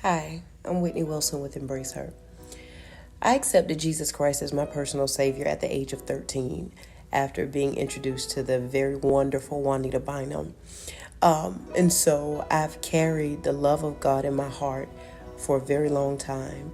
Hi, I'm Whitney Wilson with Embrace Her. I accepted Jesus Christ as my personal Savior at the age of 13 after being introduced to the very wonderful Juanita Bynum. And so I've carried the love of God in my heart for a very long time.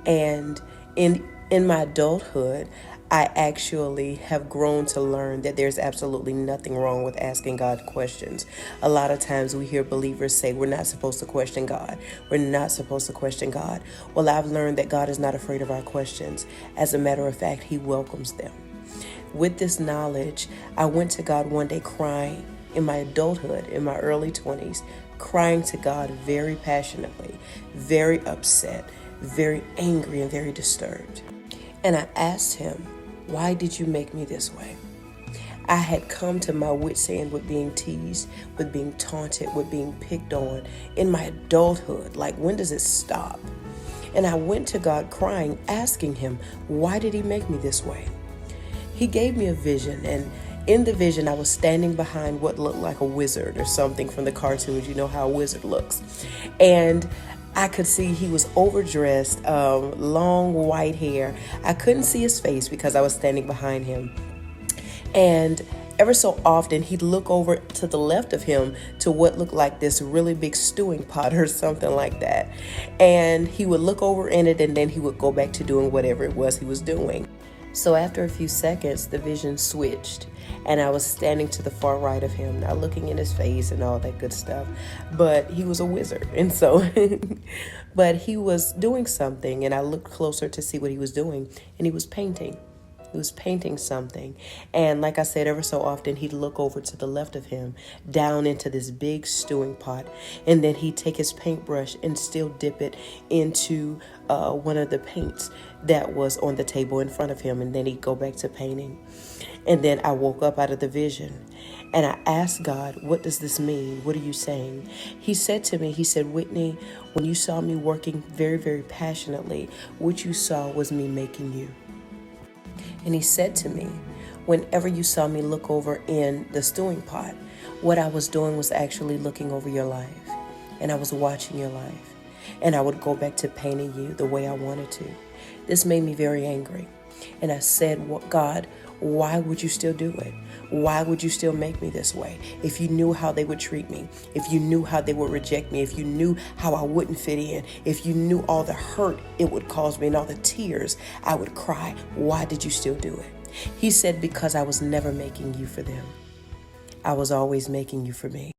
And in my adulthood, I actually have grown to learn that there's absolutely nothing wrong with asking God questions. A lot of times we hear believers say we're not supposed to question God. We're not supposed to question God. Well, I've learned that God is not afraid of our questions. As a matter of fact, He welcomes them. With this knowledge, I went to God one day crying in my adulthood, in my early 20s, crying to God very passionately, very upset, very angry, and very disturbed. And I asked Him, why did you make me this way? I had come to my wit's end with being teased, with being taunted, with being picked on in my adulthood. Like, when does it stop? And I went to God crying, asking Him, why did He make me this way? He gave me a vision, and in the vision, I was standing behind what looked like a wizard or something from the cartoons. You know how a wizard looks. And I could see he was overdressed, long white hair. I couldn't see his face because I was standing behind him. And ever so often, he'd look over to the left of him to what looked like this really big stewing pot or something like that. And he would look over in it, and then he would go back to doing whatever it was he was doing. So after a few seconds, the vision switched, and I was standing to the far right of him, not looking in his face and all that good stuff. But he was a wizard, and so, but he was doing something, and I looked closer to see what he was doing, and he was painting. He was painting something. And like I said, ever so often, he'd look over to the left of him, down into this big stewing pot. And then he'd take his paintbrush and still dip it into one of the paints that was on the table in front of him. And then he'd go back to painting. And then I woke up out of the vision. And I asked God, what does this mean? What are you saying? He said to me, he said, Whitney, when you saw me working very, very passionately, what you saw was me making you. And he said to me, whenever you saw me look over in the stewing pot, what I was doing was actually looking over your life. And I was watching your life. And I would go back to painting you the way I wanted to. This made me very angry. And I said, God, why would you still do it? Why would you still make me this way? If you knew how they would treat me, if you knew how they would reject me, if you knew how I wouldn't fit in, if you knew all the hurt it would cause me and all the tears I would cry, why did you still do it? He said, because I was never making you for them. I was always making you for me.